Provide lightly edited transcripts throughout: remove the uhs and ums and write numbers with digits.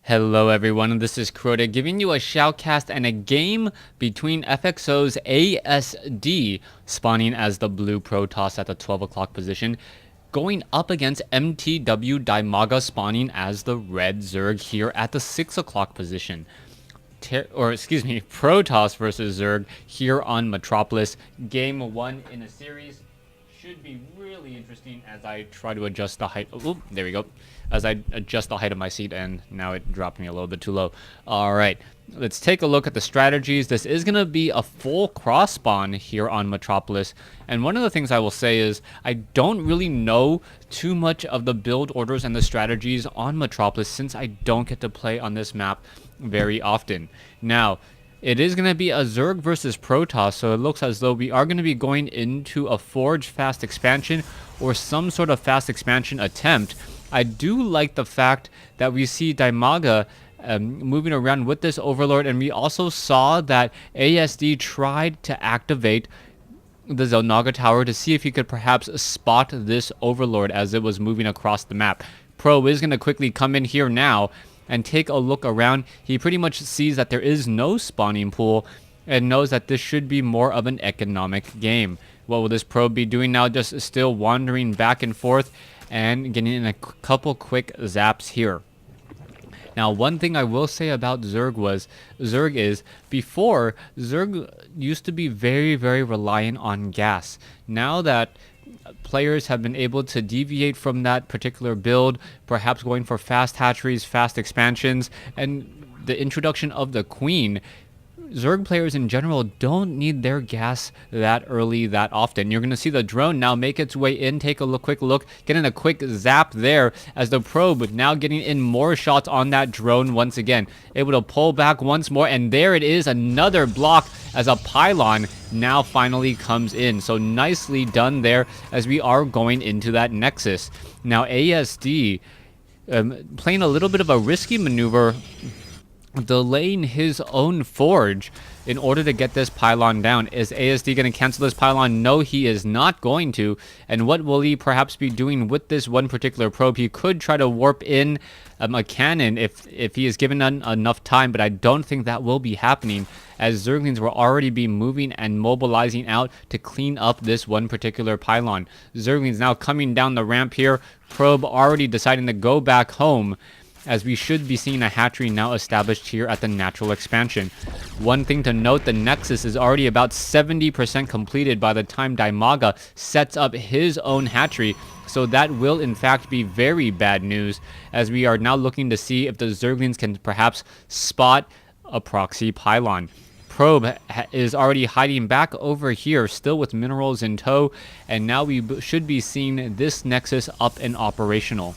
Hello everyone, this is Crota giving you a shoutcast and a game between FXO's ASD spawning as the blue Protoss at the 12 o'clock position, going up against MTW Dimaga spawning as the red Zerg here at the 6 o'clock position. Protoss versus Zerg here on Metropolis. Game 1 in a series. Should be really interesting as I try to adjust the height. Oh, there we go. As I adjust the height of my seat, and now it dropped me a little bit too low. All right, let's take a look at the strategies. This is going to be a full cross spawn here on Metropolis. And one of the things I will say is I don't really know too much of the build orders and the strategies on Metropolis since I don't get to play on this map very often. Now, it is going to be a Zerg versus Protoss, so it looks as though we are going to be going into a Forge fast expansion or some sort of fast expansion attempt. I do like the fact that we see Dimaga moving around with this Overlord, and we also saw that ASD tried to activate the Zelnaga Tower to see if he could perhaps spot this Overlord as it was moving across the map. Pro is going to quickly come in here now and take a look around. He pretty much sees that there is no spawning pool and knows that this should be more of an economic game. What will this probe be doing now? Just still wandering back and forth and getting in a couple quick zaps here. Now, one thing I will say about Zerg is before, Zerg used to be very, very reliant on gas. Now that players have been able to deviate from that particular build, perhaps going for fast hatcheries, fast expansions, and the introduction of the Queen, Zerg players in general don't need their gas that early, that often. You're going to see the drone now make its way in, take a quick look, get in a quick zap there as the probe now getting in more shots on that drone once again. Able to pull back once more, and there it is, another block as a pylon now finally comes in. So nicely done there as we are going into that Nexus. Now ASD playing a little bit of a risky maneuver, delaying his own forge in order to get this pylon down. Is ASD going to cancel this pylon? No, he is not going to. And what will he perhaps be doing with this one particular probe? He could try to warp in a cannon if he is given enough time, but I don't think that will be happening, as Zerglings will already be moving and mobilizing out to clean up this one particular pylon. Zerglings now coming down the ramp here. Probe already deciding to go back home, as we should be seeing a hatchery now established here at the natural expansion. One thing to note, the Nexus is already about 70% completed by the time Dimaga sets up his own hatchery, so that will in fact be very bad news, as we are now looking to see if the Zerglings can perhaps spot a proxy pylon. Probe is already hiding back over here, still with minerals in tow, and now we should be seeing this Nexus up and operational.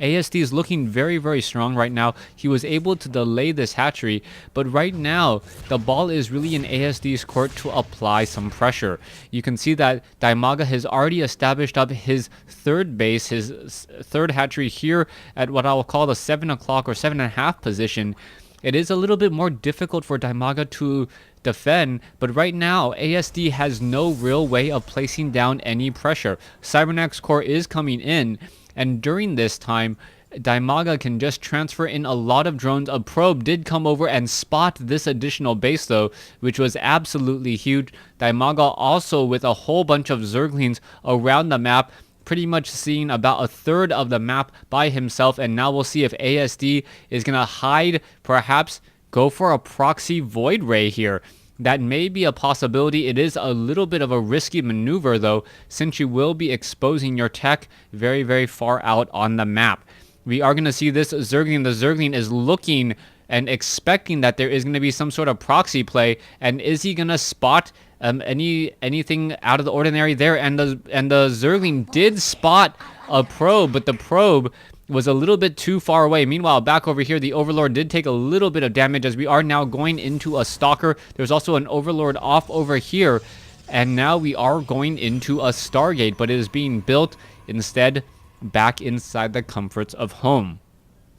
ASD is looking very, very strong right now. He was able to delay this hatchery, but right now, the ball is really in ASD's court to apply some pressure. You can see that Dimaga has already established up his third base, his third hatchery here at what I will call the 7 o'clock or 7.5 position. It is a little bit more difficult for Dimaga to defend, but right now ASD has no real way of placing down any pressure. Cybernex core is coming in, and during this time, Dimaga can just transfer in a lot of drones. A probe did come over and spot this additional base though, which was absolutely huge. Dimaga also with a whole bunch of Zerglings around the map, pretty much seeing about a third of the map by himself. And now we'll see if ASD is going to hide, perhaps go for a proxy Void Ray here. That may be a possibility. It is a little bit of a risky maneuver though, since you will be exposing your tech very, very far out on the map. We are going to see this Zergling. The Zergling is looking and expecting that there is going to be some sort of proxy play, and is he going to spot anything out of the ordinary there? And the Zergling did spot a probe, but the probe was a little bit too far away. Meanwhile, back over here, the Overlord did take a little bit of damage, as we are now going into a Stalker. There's also an Overlord off over here, and now we are going into a Stargate, but it is being built instead back inside the comforts of home.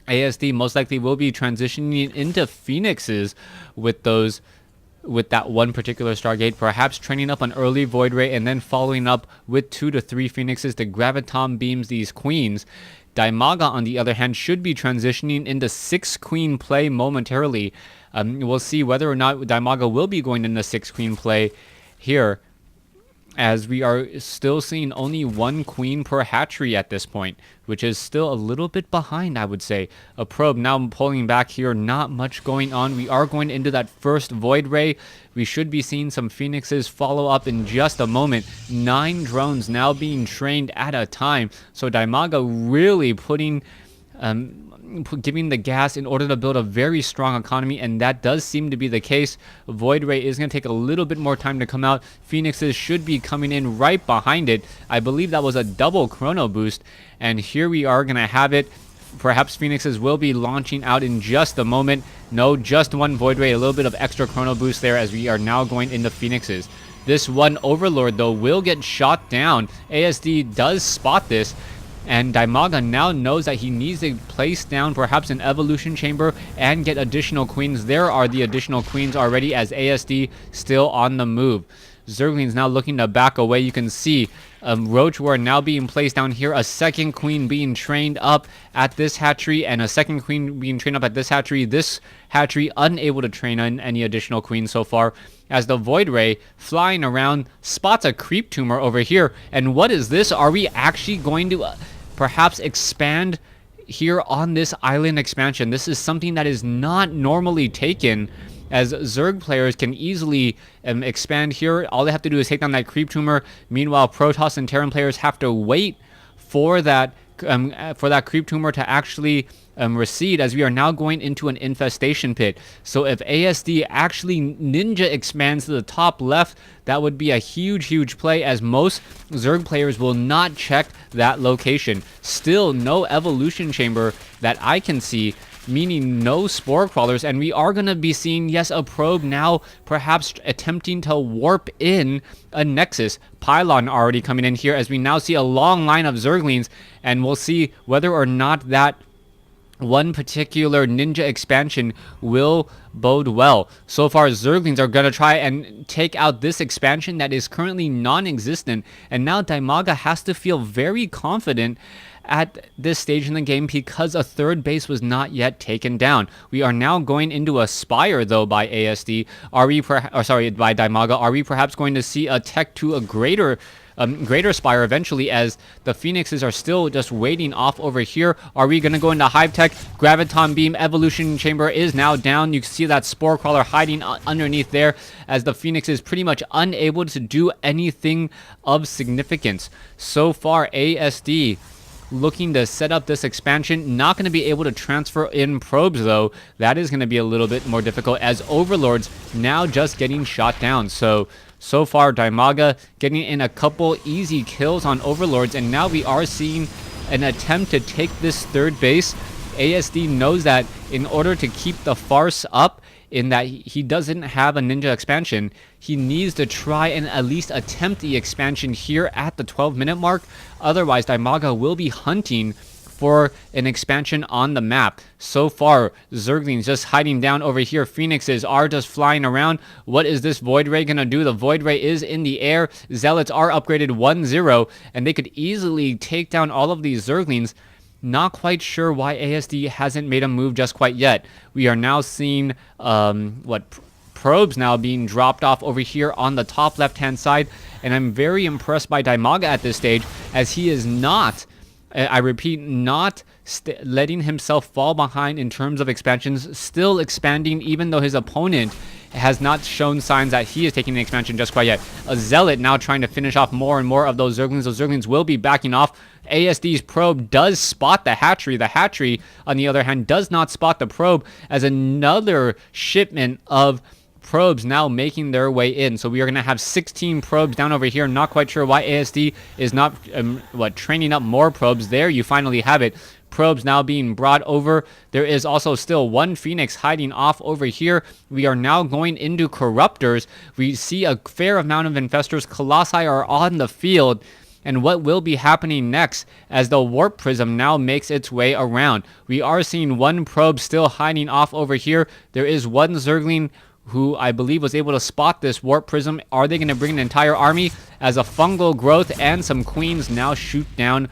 ASD most likely will be transitioning into Phoenixes with that one particular Stargate, perhaps training up an early Void Ray and then following up with 2 to 3 Phoenixes to Graviton beams these Queens. Dimaga, on the other hand, should be transitioning into 6-queen play momentarily. We'll see whether or not Dimaga will be going into 6-queen play here, as we are still seeing only 1 queen per hatchery at this point, which is still a little bit behind, I would say. A probe now pulling back here, not much going on. We are going into that first Void Ray. We should be seeing some Phoenixes follow up in just a moment. 9 drones now being trained at a time. So Dimaga really giving the gas in order to build a very strong economy, and that does seem to be the case. Void Ray is going to take a little bit more time to come out. Phoenixes should be coming in right behind it. I believe that was a double chrono boost, and here we are going to have it. Perhaps Phoenixes will be launching out in just a moment. No, just 1 Void Ray, a little bit of extra chrono boost there, as we are now going into Phoenixes. This 1 Overlord, though, will get shot down. ASD does spot this, and Dimaga now knows that he needs to place down perhaps an evolution chamber and get additional queens. There are the additional queens already, as ASD still on the move. Zergling's now looking to back away. You can see Roach War now being placed down here. A 2nd queen being trained up at this hatchery, and a 2nd queen being trained up at this hatchery. This hatchery unable to train on any additional queens so far, as the Void Ray flying around spots a creep tumor over here. And what is this? Are we actually going to perhaps expand here on this island expansion? This is something that is not normally taken, as Zerg players can easily expand here. All they have to do is take down that creep tumor. Meanwhile, Protoss and Terran players have to wait for that creep tumor to actually recede, as we are now going into an infestation pit. So if ASD actually ninja expands to the top left, that would be a huge play, as most Zerg players will not check that location. Still no evolution chamber that I can see, meaning no spore crawlers, and we are going to be seeing, yes, a probe now perhaps attempting to warp in a nexus. Pylon already coming in here, as we now see a long line of Zerglings, and we'll see whether or not that one particular ninja expansion will bode well. So far, Zerglings are going to try and take out this expansion that is currently non-existent, and now Dimaga has to feel very confident at this stage in the game, because a 3rd base was not yet taken down. We are now going into a Spire, though, by ASD. By Dimaga. Are we perhaps going to see a tech to a greater Spire eventually, as the Phoenixes are still just waiting off over here? Are we going to go into Hive Tech? Graviton Beam Evolution Chamber is now down. You can see that Spore Crawler hiding underneath there, as the Phoenix is pretty much unable to do anything of significance. So far, ASD looking to set up this expansion. Not going to be able to transfer in probes, though. That is going to be a little bit more difficult, as Overlords now just getting shot down. So far, Dimaga getting in a couple easy kills on Overlords, and now we are seeing an attempt to take this 3rd base. ASD knows that in order to keep the farce up, in that he doesn't have a ninja expansion, he needs to try and at least attempt the expansion here at the 12-minute mark. Otherwise, Dimaga will be hunting for an expansion on the map. So far, Zerglings just hiding down over here. Phoenixes are just flying around. What is this Void Ray gonna do? The Void Ray is in the air. Zealots are upgraded 1-0, and they could easily take down all of these Zerglings. Not quite sure why ASD hasn't made a move just quite yet. We are now seeing probes now being dropped off over here on the top left-hand side, and I'm very impressed by Dimaga at this stage, as he is not, I repeat, not letting himself fall behind in terms of expansions, still expanding even though his opponent has not shown signs that he is taking the expansion just quite yet. A Zealot now trying to finish off more and more of those Zerglings. Those Zerglings will be backing off. ASD's probe does spot the hatchery. The hatchery, on the other hand, does not spot the probe, as another shipment of probes now making their way in. So we are going to have 16 probes down over here. Not quite sure why ASD is not training up more probes. There you finally have it. Probes now being brought over. There is also still one Phoenix hiding off over here. We are now going into Corruptors. We see a fair amount of Infestors. Colossi are on the field. And what will be happening next as the Warp Prism now makes its way around? We are seeing one probe still hiding off over here. There is one Zergling who I believe was able to spot this Warp Prism. Are they going to bring an entire army? As a fungal growth and some queens now shoot down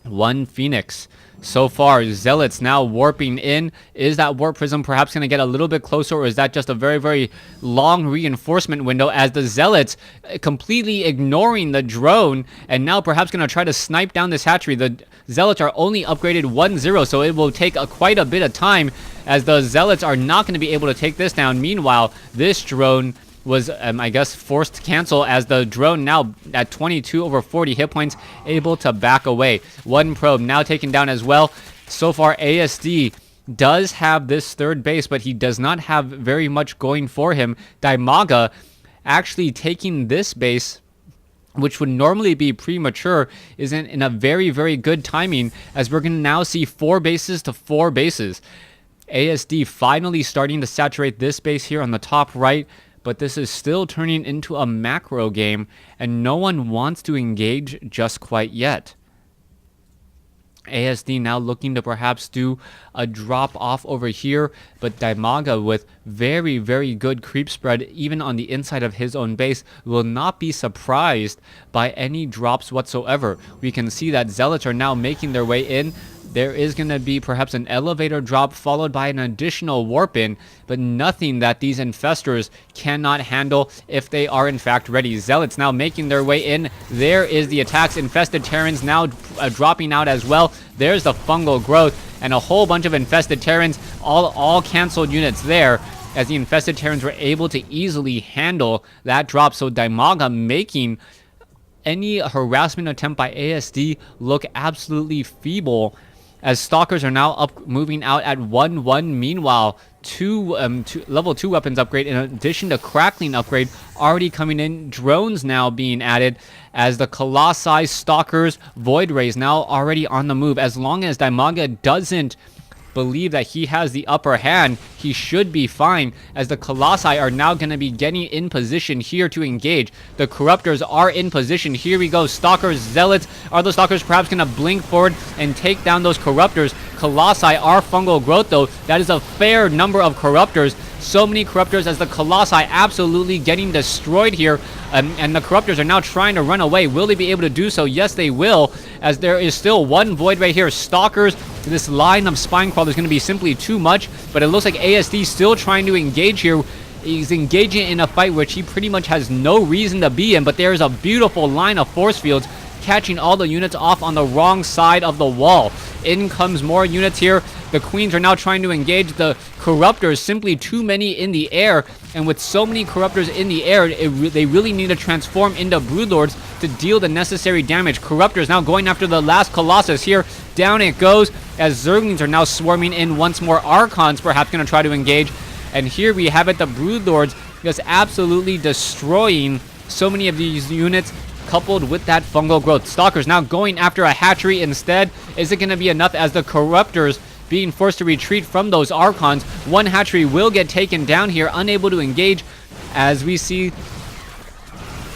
One Phoenix. So far, Zealots now warping in. Is that warp prism perhaps going to get a little bit closer, or is that just a very, very long reinforcement window as the Zealots completely ignoring the drone and now perhaps going to try to snipe down this hatchery? The Zealots are only upgraded 1-0, so it will take quite a bit of time as the Zealots are not going to be able to take this down. Meanwhile, this drone was, I guess, forced to cancel as the drone now at 22 over 40 hit points, able to back away. One probe now taken down as well. So far, ASD does have this third base, but he does not have very much going for him. Dimaga actually taking this base, which would normally be premature, is in a very, very good timing as we're going to now see 4 bases to 4 bases. ASD finally starting to saturate this base here on the top right, but this is still turning into a macro game, and no one wants to engage just quite yet. ASD now looking to perhaps do a drop off over here, but Dimaga with very, very good creep spread even on the inside of his own base will not be surprised by any drops whatsoever. We can see that Zealots are now making their way in. There is going to be perhaps an elevator drop followed by an additional warp in, but nothing that these infestors cannot handle if they are in fact ready. Zealots now making their way in. There is the attacks. Infested Terrans now dropping out as well. There's the fungal growth and a whole bunch of infested Terrans, all canceled units there, as the infested Terrans were able to easily handle that drop. So Dimaga making any harassment attempt by ASD look absolutely feeble, as Stalkers are now moving out at 1-1. Meanwhile, two level 2 weapons upgrade in addition to Crackling upgrade already coming in. Drones now being added as the Colossi, Stalkers, Void Rays now already on the move. As long as Dimaga doesn't believe that he has the upper hand, he should be fine, as the Colossi are now going to be getting in position here to engage. The Corruptors are in position. Here we go. Stalkers, Zealots. Are the Stalkers perhaps going to blink forward and take down those Corruptors? Colossi are fungal growth, though. That is a fair number of Corruptors. So many Corruptors as the Colossi absolutely getting destroyed here. And the Corruptors are now trying to run away. Will they be able to do so? Yes, they will, as there is still one Void right here. Stalkers, this line of Spine Crawlers is going to be simply too much, but it looks like ASD still trying to engage here. He's engaging in a fight which he pretty much has no reason to be in, but there is a beautiful line of force fields catching all the units off on the wrong side of the wall. In comes more units here. The Queens are now trying to engage the Corruptors, simply too many in the air, and with so many Corruptors in the air, they really need to transform into Broodlords to deal the necessary damage. Corruptors now going after the last Colossus here. Down it goes, as Zerglings are now swarming in once more. Archons perhaps going to try to engage, and here we have it, the Broodlords just absolutely destroying so many of these units, coupled with that fungal growth. Stalkers now going after a hatchery instead. Is it going to be enough, as the Corruptors being forced to retreat from those Archons? One hatchery will get taken down here, unable to engage, as we see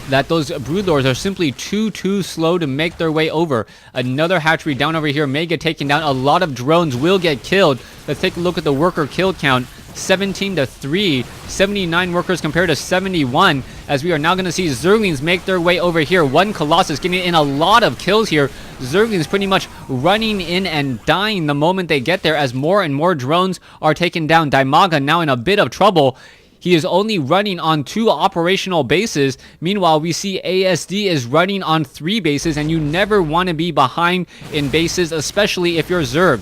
that those Broodlords are simply too slow to make their way over. Another hatchery down over here may get taken down. A lot of drones will get killed. Let's take a look at the worker kill count. 17 to 3, 79 workers compared to 71, as we are now going to see Zerglings make their way over here. One Colossus getting in a lot of kills here. Zerglings pretty much running in and dying the moment they get there, as more and more drones are taken down. Dimaga now in a bit of trouble. He is only running on 2 operational bases. Meanwhile, we see ASD is running on 3 bases, and you never want to be behind in bases, especially if you're Zerg.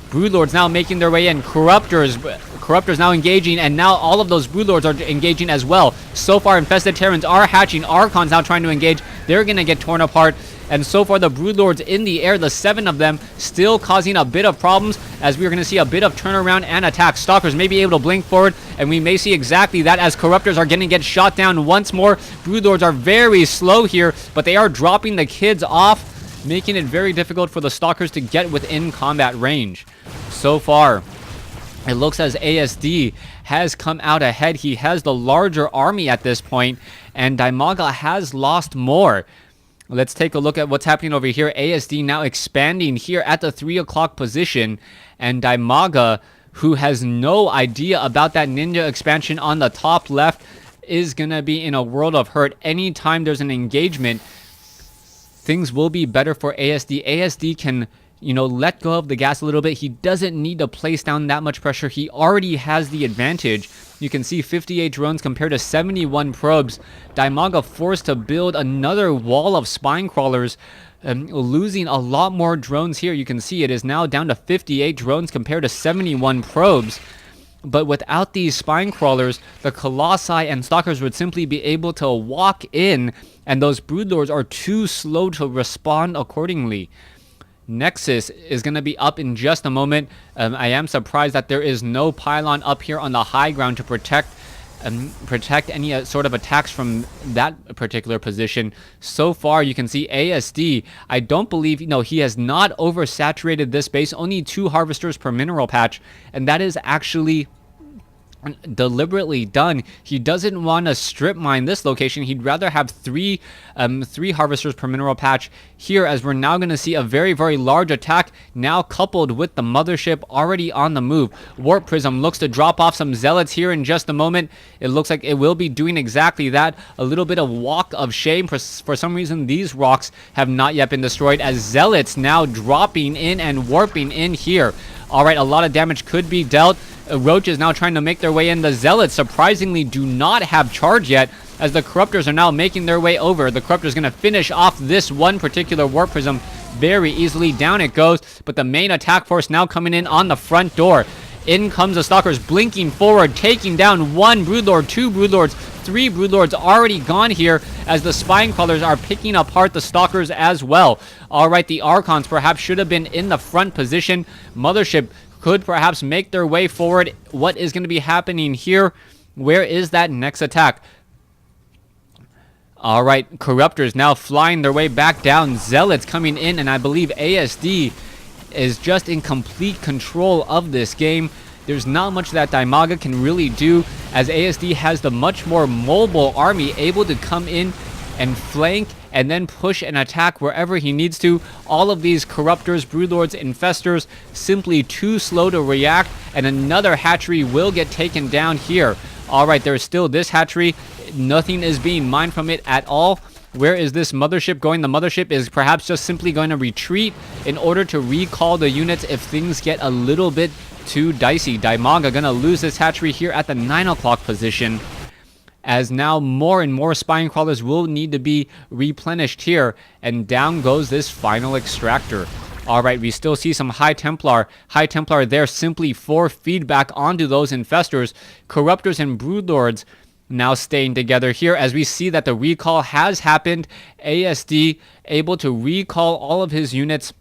Broodlords now making their way in. Corruptors now engaging, and now all of those Broodlords are engaging as well. So far, infested Terrans are hatching. Archons now trying to engage. They're going to get torn apart. And so far, the Broodlords in the air, the 7 of them, still causing a bit of problems, as we're going to see a bit of turnaround and attack. Stalkers may be able to blink forward, and we may see exactly that, as Corruptors are going to get shot down once more. Broodlords are very slow here, but they are dropping the kids off, making it very difficult for the Stalkers to get within combat range. So far, it looks as ASD has come out ahead. He has the larger army at this point, and Dimaga has lost more. Let's take a look at what's happening over here. ASD now expanding here at the 3 o'clock position, and Dimaga, who has no idea about that ninja expansion on the top left, is going to be in a world of hurt anytime there's an engagement. things will be better for ASD. ASD can, you know, let go of the gas a little bit. He doesn't need to place down that much pressure. He already has the advantage. You can see 58 drones compared to 71 probes. Dimaga forced to build another wall of spine crawlers, losing a lot more drones here. You can see it is now down to 58 drones compared to 71 probes. But without these spine crawlers, the Colossi and Stalkers would simply be able to walk in, and those Broodlords are too slow to respond accordingly. Nexus is going to be up in just a moment. I am surprised that there is no pylon up here on the high ground to protect any sort of attacks from that particular position. So far, you can see ASD, I don't believe, no, he has not oversaturated this base. Only 2 harvesters per mineral patch, and that is actually deliberately done. He doesn't want to strip mine this location. He'd rather have three harvesters per mineral patch here, as we're now going to see a very, very large attack now coupled with the mothership already on the move. Warp Prism looks to drop off some zealots here in just a moment. It looks like it will be doing exactly that. A little bit of walk of shame. For some reason, these rocks have not yet been destroyed, as zealots now dropping in and warping in here. All right, a lot of damage could be dealt. Roach is now trying to make their way in. The Zealots surprisingly do not have charge yet, as the Corruptors are now making their way over. The Corruptor is going to finish off this one particular Warp Prism very easily. Down it goes, but the main attack force now coming in on the front door. In comes the Stalkers, blinking forward, taking down 1 Broodlord, 2 Broodlords, 3 Broodlords already gone here, as the Spine Crawlers are picking apart the Stalkers as well. All right, the Archons perhaps should have been in the front position. Mothership could perhaps make their way forward. What is going to be happening here? Where is that next attack? All right, Corruptors now flying their way back down. Zealots coming in, and I believe ASD is just in complete control of this game. There's not much that Dimaga can really do, as ASD has the much more mobile army able to come in and flank and then push and attack wherever he needs to. All of these Corruptors, Broodlords, Infestors simply too slow to react, and another hatchery will get taken down here. All right, there's still this hatchery. Nothing is being mined from it at all. Where is this mothership going? The mothership is perhaps just simply going to retreat in order to recall the units if things get a little bit too dicey. Dimaga gonna lose this hatchery here at the 9 o'clock position, as now more and more spine crawlers will need to be replenished here, and down goes this final extractor. All right, we still see some High Templar. High Templar there simply for feedback onto those Infestors. Corruptors and Broodlords now staying together here, as we see that the recall has happened. ASD able to recall all of his units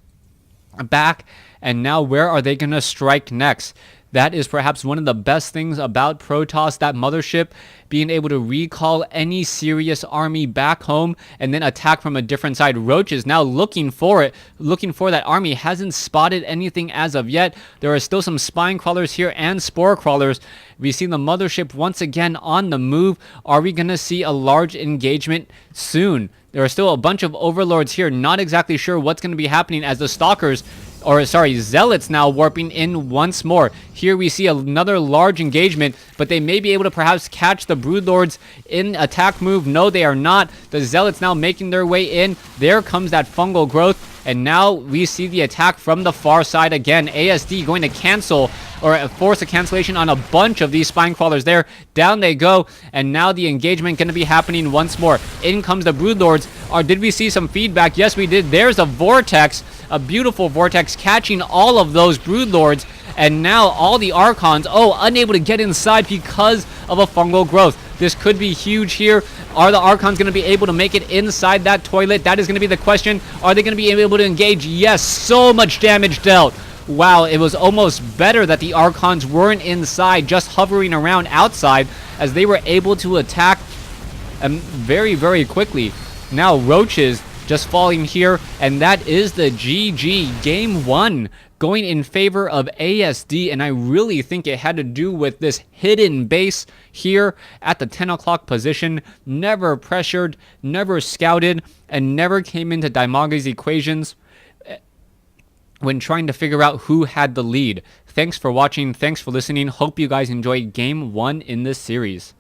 back, and now where are they going to strike next? That is perhaps one of the best things about Protoss, that mothership being able to recall any serious army back home and then attack from a different side. Roach is now looking for it, looking for that army. Hasn't spotted anything as of yet. There are still some spine crawlers here and spore crawlers. We see the mothership once again on the move. Are we going to see a large engagement soon? There are still a bunch of overlords here. Not exactly sure what's going to be happening, as the Stalkers, or sorry, Zealots now warping in once more. Here we see another large engagement, but they may be able to perhaps catch the Broodlords in attack move. No, they are not. The Zealots now making their way in. There comes that fungal growth, and now we see the attack from the far side again. ASD going to cancel, or force a cancellation on a bunch of these spine crawlers there. Down they go, and now the engagement going to be happening once more. In comes the Broodlords. Or did we see some feedback? Yes, we did. There's a vortex, a beautiful vortex catching all of those Broodlords, and now all the Archons, unable to get inside because of a fungal growth. This could be huge here. Are the Archons going to be able to make it inside that toilet? That is going to be the question. Are they going to be able to engage? Yes, so much damage dealt. Wow, it was almost better that the Archons weren't inside, just hovering around outside, as they were able to attack very, very quickly. Now Roaches just falling here, and that is the GG. Game 1 going in favor of ASD, and I really think it had to do with this hidden base here at the 10 o'clock position. Never pressured, never scouted, and never came into Dimaga's equations when trying to figure out who had the lead. Thanks for watching. Thanks for listening. Hope you guys enjoyed Game 1 in this series.